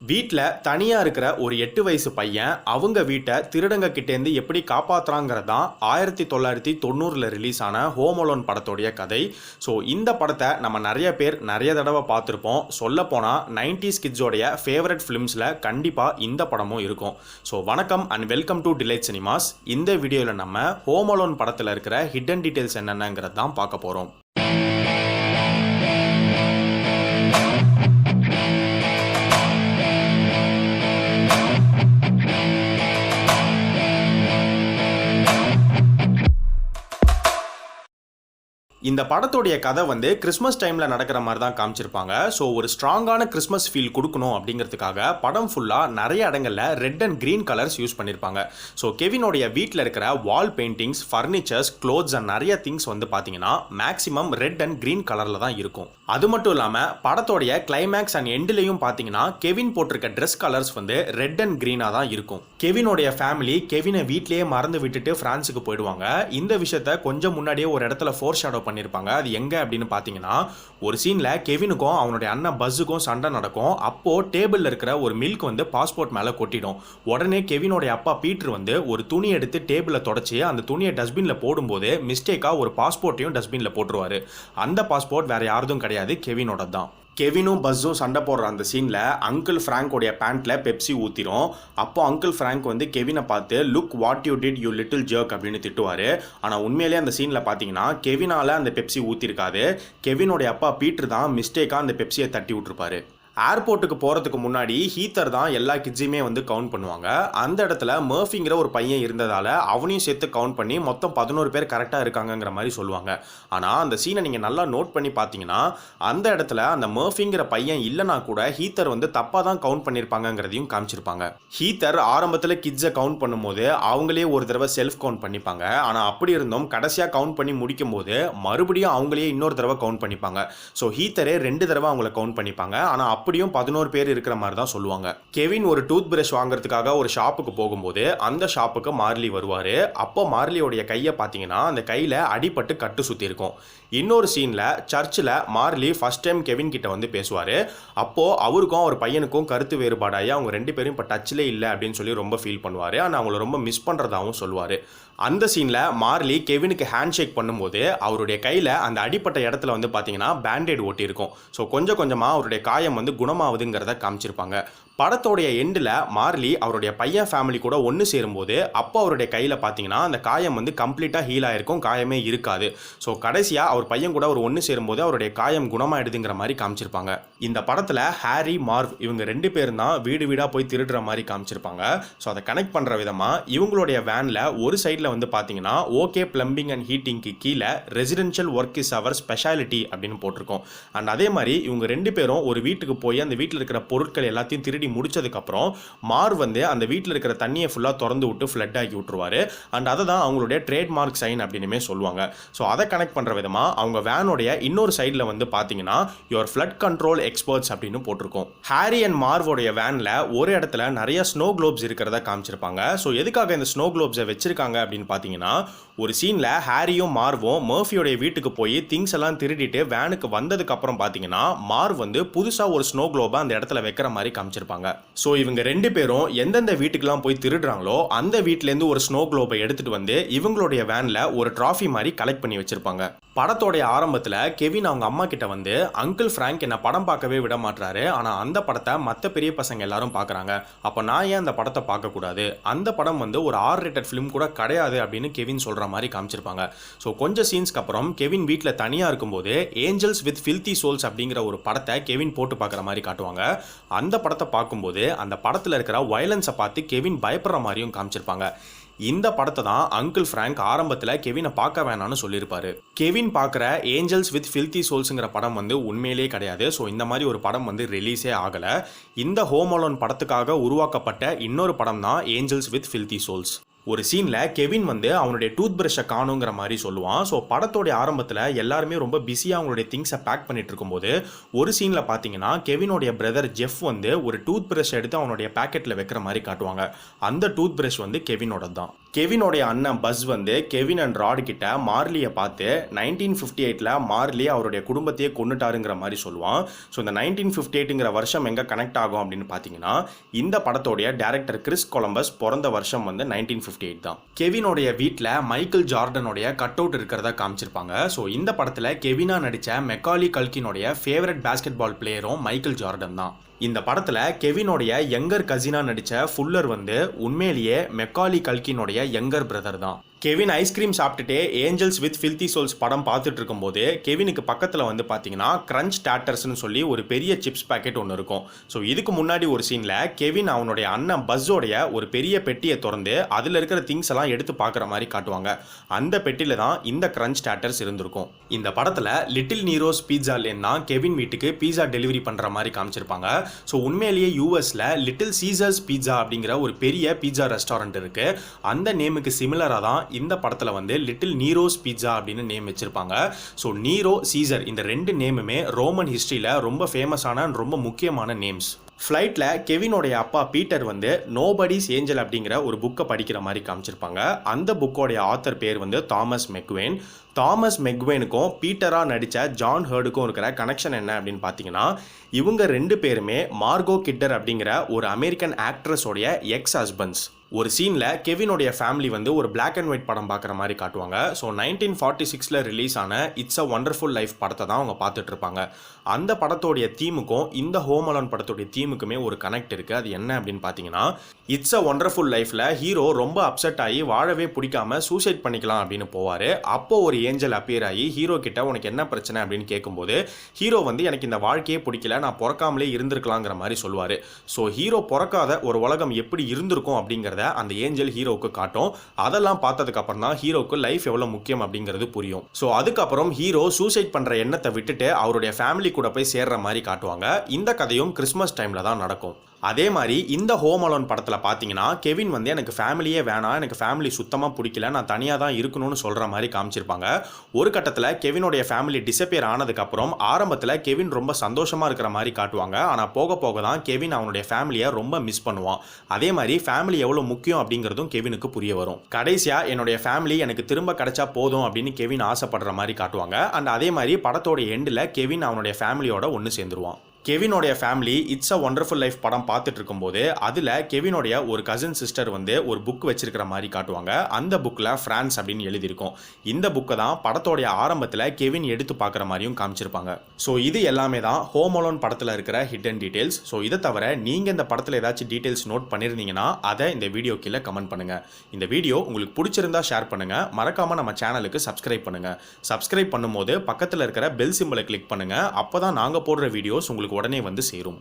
வீட்டில் தனியாக இருக்கிற ஒரு 8 வயசு பையன் அவங்க வீட்டை திருடங்க கிட்டேருந்து எப்படி காப்பாற்றுறாங்கிறது தான் 1990 ரிலீஸ் ஆன ஹோம் அலோன் படத்தோடைய கதை. ஸோ இந்த படத்தை நம்ம நிறைய பேர் நிறைய தடவை பார்த்துருப்போம். சொல்லப்போனால் 90s கிட்ஸோடைய ஃபேவரட் ஃபிலிம்ஸில் கண்டிப்பாக இந்த படமும் இருக்கும். ஸோ வணக்கம் and welcome to delight cinemas. இந்த வீடியோவில் நம்ம ஹோம் அலோன் படத்தில் இருக்கிற ஹிடன் டீட்டெயில்ஸ் என்னென்னங்கிறது தான் பார்க்க போகிறோம். இந்த படத்தோடைய கதை கிறிஸ்மஸ் டைமில் நடக்கிற மாதிரி தான் காமிச்சிருப்பாங்க. ஸோ ஒரு ஸ்ட்ராங்கான கிறிஸ்மஸ் ஃபீல் கொடுக்கணும் அப்படிங்கிறதுக்காக படம் ஃபுல்லாக நிறைய இடங்களில் red and green colours use பண்ணியிருப்பாங்க. ஸோ கெவினோடைய வீட்டில் இருக்கிற வால் பெயிண்டிங்ஸ், ஃபர்னிச்சர்ஸ், க்ளோத்ஸ் அண்ட் நிறைய திங்ஸ் பார்த்தீங்கன்னா மேக்ஸிமம் ரெட் அண்ட் க்ரீன் கலரில் தான் இருக்கும். அது மட்டும் இல்லாமல் படத்தோடைய கிளைமேக்ஸ் அண்ட் எண்ட்லேயும் பார்த்தீங்கன்னா கெவின் போட்டிருக்க ட்ரெஸ் கலர்ஸ் ரெட் அண்ட் க்ரீனாக தான் இருக்கும். கெவினோடைய ஃபேமிலி கெவினை வீட்லேயே மறந்து விட்டுட்டு ஃப்ரான்ஸுக்கு போயிடுவாங்க. இந்த விஷயத்த கொஞ்சம் முன்னாடியே ஒரு இடத்துல ஃபோர் ஷேடோ பண்ணிருப்பாங்க. அது எங்க அப்படின்னு பாத்தீங்கன்னா, ஒரு சீன்ல கெவினுக்கும் அவனுடைய அண்ணன் பஸ்ஸுக்கும் சண்டை நடக்கும். அப்போ டேபிள்ல இருக்கிற ஒரு மில்க் பாஸ்போர்ட் மேல கொட்டிடும். உடனே கெவினோட அப்பா பீட்டர் ஒரு துணி எடுத்து டேபிள தொடச்சி அந்த துணியை டஸ்ட்பின்ல போடும்போது மிஸ்டேக்கா ஒரு பாஸ்போர்ட்டையும் டஸ்ட்பின்ல போட்டுருவாரு. அந்த பாஸ்போர்ட் வேற யாரதும் கிடையாது, கெவினோட தான். கெவினும் பஸ்ஸும் சண்டை போடுற அந்த சீனில் அங்கிள் ஃப்ராங்கோடைய பேண்ட்டில் பெப்சி ஊற்றிரும். அப்போ அங்கிள் ஃப்ராங்க் கெவினை பார்த்து look what you did you little jerk அப்படின்னு திட்டுவார். ஆனால் உண்மையிலே அந்த சீனில் பார்த்தீங்கன்னா கெவினால் அந்த பெப்சி ஊற்றிருக்காது. கெவினோடைய அப்பா பீட்டர் தான் மிஸ்டேக்காக அந்த பெப்சியை தட்டி விட்டுருப்பாரு. ஏர்போர்ட்டுக்கு போகிறதுக்கு முன்னாடி ஹீத்தர் தான் எல்லா கிட்ஸையுமே கவுண்ட் பண்ணுவாங்க. அந்த இடத்துல மர்ஃபிங்கிற ஒரு பையன் இருந்ததால் அவனையும் சேர்த்து கவுண்ட் பண்ணி மொத்தம் 11 பேர் கரெக்டாக இருக்காங்கங்கிற மாதிரி சொல்லுவாங்க. ஆனால் அந்த சீனை நீங்கள் நல்லா நோட் பண்ணி பார்த்தீங்கன்னா அந்த இடத்துல அந்த மர்ஃபிங்கிற பையன் இல்லைனா கூட ஹீத்தர் தப்பாக தான் கவுண்ட் பண்ணியிருப்பாங்கங்கிறதையும் காமிச்சிருப்பாங்க. ஹீத்தர் ஆரம்பத்தில் கிட்ஸை கவுண்ட் பண்ணும்போது அவங்களே ஒரு தடவை செல்ஃப் கவுண்ட் பண்ணிப்பாங்க. ஆனால் அப்படி இருந்தும் கடைசியாக கவுண்ட் பண்ணி முடிக்கும் போது மறுபடியும் அவங்களே இன்னொரு தடவை கவுண்ட் பண்ணிப்பாங்க. ஸோ ஹீத்தரே 2 தடவை அவங்கள கவுண்ட் பண்ணிப்பாங்க. ஆனால் அப்படியும் 11 பேர் இருக்கிற மாதிரி தான் சொல்லுவாங்க. கெவின் ஒரு டூத் பிரஷ் வாங்குறதுக்காக ஒரு ஷாப்புக்கு போகும்போது அந்த ஷாப்புக்கு மார்லி வருவாரு. அப்போ மார்லியோடைய கையை பார்த்தீங்கன்னா அந்த கையில அடிபட்டு கட்டு சுத்தி இருக்கும். இன்னொரு சீன்ல சர்ச்சில் மார்லி ஃபர்ஸ்ட் டைம் கெவின் கிட்ட பேசுவாரு. அப்போ அவருக்கும் அவர் பையனுக்கும் கருத்து வேறுபாடாயி அவங்க 2 பேரும் இப்போ டச்சிலே இல்லை அப்படின்னு சொல்லி ரொம்ப ஃபீல் பண்ணுவாரு. ஆனால் அவங்கள ரொம்ப மிஸ் பண்றதாகவும் சொல்லுவாரு. அந்த சீன்ல மார்லி கெவினுக்கு ஹேண்ட் ஷேக் பண்ணும்போது அவருடைய கையில அந்த அடிப்பட்ட இடத்துல பார்த்தீங்கன்னா பேண்டேட் ஒட்டி இருக்கும். ஸோ கொஞ்சம் கொஞ்சமா அவருடைய காயம் குணமாகுதுங்கிறத காமிச்சிருப்பாங்க. படத்தோடைய எண்டில் மார்லி அவருடைய பையன் ஃபேமிலி கூட ஒன்று சேரும்போது அப்போ அவருடைய கையில் பார்த்தீங்கன்னா அந்த காயம் கம்ப்ளீட்டாக ஹீல் ஆகிருக்கும், காயமே இருக்காது. ஸோ கடைசியாக அவர் பையன் கூட ஒரு ஒன்று சேரும்போது அவருடைய காயம் குணமாயிடுதுங்கிற மாதிரி காமிச்சிருப்பாங்க. இந்த படத்தில் ஹாரி, மார்வ் இவங்க 2 பேரும் தான் வீடு வீடாக போய் திருடுற மாதிரி காமிச்சிருப்பாங்க. ஸோ அதை கனெக்ட் பண்ணுற விதமாக இவங்களுடைய வேனில் ஒரு சைடில் பார்த்தீங்கன்னா ஓகே பிளம்பிங் அண்ட் ஹீட்டிங்க்கு கீழே residential work is our speciality அப்படின்னு போட்டிருக்கோம். அண்ட் அதே மாதிரி இவங்க 2 பேரும் ஒரு வீட்டுக்கு போய் அந்த வீட்டில் இருக்கிற பொருட்கள் எல்லாத்தையும் திருடி முடிச்சதுக்கு அப்புறம் மார்வ் அந்த வீட்டில் இருக்கிற தண்ணியை ஃபுல்லாக திறந்து விட்டு ஃப்ளட் ஆக்கி விட்டுருவாரு. அண்ட் அதை தான் அவங்களுடைய ட்ரேட்மார்க் சைன் அப்படின்னுமே சொல்லுவாங்க. ஸோ அதை கனெக்ட் பண்ணுற விதமாக அவங்க வேனோடைய இன்னொரு சைடில் பார்த்தீங்கன்னா யுவர் ஃப்ளட் கண்ட்ரோல் எக்ஸ்பர்ட்ஸ் அப்படின்னு போட்டிருக்கோம். ஹாரி அண்ட் மார்வோடைய வேனில் ஒரு இடத்துல நிறைய ஸ்னோ குளோப்ஸ் இருக்கிறத காமிச்சிருப்பாங்க. ஸோ எதுக்காக இந்த ஸ்னோ குளோப்ஸை வச்சிருக்காங்க அப்படின்னு பார்த்தீங்கன்னா ஒரு சீனில் ஹாரியும் மார்வும் மர்ஃபியோடைய வீட்டுக்கு போய் திங்ஸ் எல்லாம் திருடிட்டு வேனுக்கு வந்ததுக்கு அப்புறம் பார்த்தீங்கன்னா மார்வ் புதுசாக ஒரு ஸ்னோ குளோபை அந்த இடத்துல வைக்கிற மாதிரி காமிச்சிருப்பாங்க. ஸோ இவங்க 2 பேரும் எந்தெந்த வீட்டுக்கெல்லாம் போய் திருடுறாங்களோ அந்த வீட்டிலேருந்து ஒரு ஸ்னோ குளோபை எடுத்துட்டு இவங்களுடைய வேன்ல ஒரு ட்ராஃபி மாதிரி கலெக்ட் பண்ணி வச்சிருப்பாங்க. படத்தோடைய ஆரம்பத்தில் கெவின் அவங்க அம்மா கிட்ட அங்கிள் ஃப்ராங்க் என்ன படம் பார்க்கவே விட மாட்டாரு, ஆனால் அந்த படத்தை மற்ற பெரிய பசங்க எல்லாரும் பார்க்குறாங்க, அப்போ நான் ஏன் அந்த படத்தை பார்க்கக்கூடாது, அந்த படம் ஒரு R-rated ஃபிலிம் கூட கிடையாது அப்படின்னு கெவின் சொல்கிற மாதிரி காமிச்சிருப்பாங்க. ஸோ கொஞ்சம் சீன்ஸ்க்கு அப்புறம் கெவின் வீட்டில் தனியாக இருக்கும்போது ஏஞ்சல்ஸ் வித் ஃபில்தி சோல்ஸ் அப்படிங்கிற ஒரு படத்தை கெவின் போட்டு பார்க்குற மாதிரி காட்டுவாங்க. அந்த படத்தை பார்க்கும்போது அந்த படத்தில் இருக்கிற வயலன்ஸை பார்த்து கெவின் பயப்படுற மாதிரியும் காமிச்சிருப்பாங்க. இந்த படத்தை தான் அங்கிள் ஃப்ராங்க் ஆரம்பத்தில் கெவினை பார்க்க வேணான்னு சொல்லியிருப்பாரு. கெவின் பார்க்குற ஏஞ்சல்ஸ் வித் ஃபில்தி சோல்ஸுங்கிற படம் உண்மையிலேயே கிடையாது. ஸோ இந்த மாதிரி ஒரு படம் ரிலீஸே ஆகலை. இந்த ஹோம் அலோன் படத்துக்காக உருவாக்கப்பட்ட இன்னொரு படம் தான் ஏஞ்சல்ஸ் வித் ஃபில்தி சோல்ஸ். ஒரு சீனில் கெவின் அவனுடைய டூத் பிரஷை காணுங்கிற மாதிரி சொல்லுவான். ஸோ படத்தோடைய ஆரம்பத்தில் எல்லாருமே ரொம்ப பிஸியாக அவங்களுடைய திங்ஸை பேக் பண்ணிட்டு இருக்கும்போது ஒரு சீனில் பார்த்தீங்கன்னா கெவினோடைய பிரதர் ஜெஃப் ஒரு டூத் பிரஷ் எடுத்து அவனுடைய பேக்கெட்டில் வைக்கிற மாதிரி காட்டுவாங்க. அந்த டூத் பிரஷ் கெவினோட தான். கெவினோடைய அண்ணன் பஸ் வந்து கெவின் அண்ட் ராட் கிட்ட மார்லியை பார்த்து 1958 மார்லி அவருடைய குடும்பத்தையே கொண்டுட்டாருங்கிற மாதிரி சொல்லுவான். ஸோ இந்த 1958ங்கிற வருஷம் எங்கே கனெக்ட் ஆகும் அப்படின்னு பார்த்தீங்கன்னா, இந்த படத்தோடைய டைரக்டர் கிறிஸ் கொலம்பஸ் பிறந்த வருஷம் வந்து 1958 தான். கெவினோடைய வீட்டில் மைக்கேல் ஜார்டனுடைய கட் அவுட் இருக்கிறதா காமிச்சிருப்பாங்க. ஸோ இந்த படத்தில் கெவினா நடித்த மெக்காலி கல்கினுடைய ஃபேவரட் பாஸ்கெட் பால் பிளேயரும் மைக்கேல் ஜார்டன் தான். இந்த படத்தில் கெவினோடைய யங்கர் கசினா நடித்த ஃபுல்லர் வந்து உண்மையிலேயே மெக்காலி கல்கினுடைய யங்கர் பிரதர் தான். கெவின் ஐஸ்கிரீம் சாப்பிட்டுட்டே ஏஞ்சல்ஸ் வித் ஃபில்தி சோல்ஸ் படம் பார்த்துட்டு இருக்கும்போது கெவினுக்கு பக்கத்தில் வந்து பார்த்தீங்கன்னா கிரன்ச் டாட்டர்ஸ்னு சொல்லி ஒரு பெரிய சிப்ஸ் பேக்கெட் ஒன்று இருக்கும். ஸோ இதுக்கு முன்னாடி ஒரு சீனில் கெவின் அவனுடைய அண்ணன் பஸ்ஸோடைய ஒரு பெரிய பெட்டியை திறந்து அதில் இருக்கிற திங்ஸ் எல்லாம் எடுத்து பார்க்குற மாதிரி காட்டுவாங்க. அந்த பெட்டியில் தான் இந்த கிரன்ச் டாட்டர்ஸ் இருந்திருக்கும். இந்த படத்தில் லிட்டில் நீரோஸ் பீட்சா லேன் தான் கெவின் வீட்டுக்கு பீட்சா டெலிவரி பண்ணுற மாதிரி காமிச்சிருப்பாங்க. ஸோ உண்மையிலேயே யூஎஸில் லிட்டில் சீசர்ஸ் பீட்சா அப்படிங்கிற ஒரு பெரிய பீட்சா ரெஸ்டாரண்ட் இருக்குது. அந்த நேமுக்கு சிமிலராக தான் இந்த படத்தில் வந்து லிட்டில் நீரோஸ் பீட்சா அப்படின்னு நேம் வச்சிருப்பாங்க. ஸோ நீரோ, சீசர் இந்த ரெண்டு நேமுமே ரோமன் ஹிஸ்ட்ரியில் ரொம்ப ஃபேமஸான ரொம்ப முக்கியமான நேம்ஸ். ஃப்ளைட்டில் கெவினோடைய அப்பா பீட்டர் வந்து நோபடிஸ் ஏஞ்சல் அப்படிங்கிற ஒரு புக்கை படிக்கிற மாதிரி காமிச்சிருப்பாங்க. அந்த புக்கோடைய ஆத்தர் பேர் வந்து தாமஸ் மெக்வேன். தாமஸ் மெக்வேனுக்கும் பீட்டராக நடித்த ஜான் ஹர்டுக்கும் இருக்கிற கனெக்ஷன் என்ன அப்படின்னு பார்த்தீங்கன்னா, இவங்க ரெண்டு பேருமே மார்கோ கிட்டர் அப்படிங்கிற ஒரு அமெரிக்கன் ஆக்ட்ரஸோடைய எக்ஸ் ஹஸ்பண்ட்ஸ். ஒரு சீனில் கெவினோடைய ஃபேமிலி வந்து ஒரு பிளாக் அண்ட் ஒயிட் படம் பார்க்குற மாதிரி காட்டுவாங்க. ஸோ 1946 ரிலீஸ் ஆன இட்ஸ் அ ஒண்டர்ஃபுல் லைஃப் படத்தை தான் அவங்க பார்த்துட்டு இருப்பாங்க. அந்த படத்தோடைய தீமுக்கும் இந்த ஹோம் அலோன் படத்தோடைய தீமுக்குமே ஒரு கனெக்ட் இருக்குது. அது என்ன அப்படின்னு பார்த்தீங்கன்னா, இட்ஸ் அ ஒண்டர்ஃபுல் லைஃப்பில் ஹீரோ ரொம்ப அப்செட் ஆகி வாழவே பிடிக்காம சூசைட் பண்ணிக்கலாம் அப்படின்னு போவார். அப்போது ஒரு ஏஞ்சல் அப்பியர் ஆகி ஹீரோ கிட்ட உனக்கு என்ன பிரச்சனை அப்படின்னு கேட்கும்போது ஹீரோ வந்து எனக்கு இந்த வாழ்க்கையே பிடிக்கல, நான் பிறக்காமலே இருந்திருக்கலாங்கிற மாதிரி சொல்லுவார். ஸோ ஹீரோ பிறக்காத ஒரு உலகம் எப்படி இருந்திருக்கும் அப்படிங்கிறத அந்த ஏஞ்சல் ஹீரோவுக்கு காட்டும். அதெல்லாம் பார்த்ததுக்கு அப்புறம் தான் ஹீரோக்கு லைஃப் எவ்வளவு முக்கியம் அப்படிங்கிறது புரியும். ஸோ அதுக்கப்புறம் ஹீரோ சூசைட் பண்ற எண்ணத்தை விட்டுட்டு அவருடைய ஃபேமிலி கூட போய் சேர்ற மாதிரி காட்டுவாங்க. இந்த கதையும் கிறிஸ்மஸ் டைம்ல தான் நடக்கும். அதே மாதிரி இந்த ஹோம் அலோன் படத்தில் பார்த்தீங்கன்னா கெவின் வந்து எனக்கு ஃபேமிலியே வேணாம், எனக்கு ஃபேமிலி சுத்தமாக பிடிக்கல, நான் தனியாக தான் இருக்கணும்னு சொல்கிற மாதிரி காமிச்சிருப்பாங்க. ஒரு கட்டத்தில் கெவினோடைய ஃபேமிலி டிஸப்பியர் ஆனதுக்கப்புறம் ஆரம்பத்தில் கெவின் ரொம்ப சந்தோஷமாக இருக்கிற மாதிரி காட்டுவாங்க. ஆனால் போக போக தான் கெவின் அவனுடைய ஃபேமிலியை ரொம்ப மிஸ் பண்ணுவான். அதே மாதிரி ஃபேமிலி எவ்வளோ முக்கியம் அப்படிங்கிறதும் கெவினுக்கு புரிய வரும். கடைசியாக என்னுடைய ஃபேமிலி எனக்கு திரும்ப கிடைச்சா போதும் அப்படின்னு கெவின் ஆசைப்படுற மாதிரி காட்டுவாங்க. அண்ட் அதே மாதிரி படத்தோட எண்டில் கெவின் அவனுடைய ஃபேமிலியோட ஒன்று சேர்ந்துருவான். கெவினோடைய family it's a wonderful life படம் பார்த்துட்டு இருக்கும்போது அதில் கெவினோடைய ஒரு கசின் சிஸ்டர் வந்து ஒரு புக் வச்சிருக்கிற மாதிரி காட்டுவாங்க. அந்த புக்கில் ஃப்ரான்ஸ் அப்படின்னு எழுதியிருக்கும். இந்த புக்கை தான் படத்தோடைய ஆரம்பத்தில் கெவின் எடுத்து பார்க்குற மாதிரியும் காமிச்சிருப்பாங்க. ஸோ இது எல்லாமே தான் ஹோம் அலோன் படத்தில் இருக்கிற ஹிடன் டீட்டெயில்ஸ். ஸோ இதை தவிர நீங்கள் இந்த படத்தில் ஏதாச்சும் டீட்டெயில்ஸ் நோட் பண்ணியிருந்தீங்கன்னா அதை இந்த வீடியோ கீழே கமெண்ட் பண்ணுங்கள். இந்த வீடியோ உங்களுக்கு பிடிச்சிருந்தா ஷேர் பண்ணுங்கள். மறக்காமல் நம்ம சேனலுக்கு சப்ஸ்கிரைப் பண்ணுங்கள். சப்ஸ்கிரைப் பண்ணும்போது பக்கத்தில் இருக்கிற பெல் சிம்பலை கிளிக் பண்ணுங்கள். அப்போ தான் நாங்கள் போடுற வீடியோஸ் உங்களுக்கு உடனே வந்து சேரும்.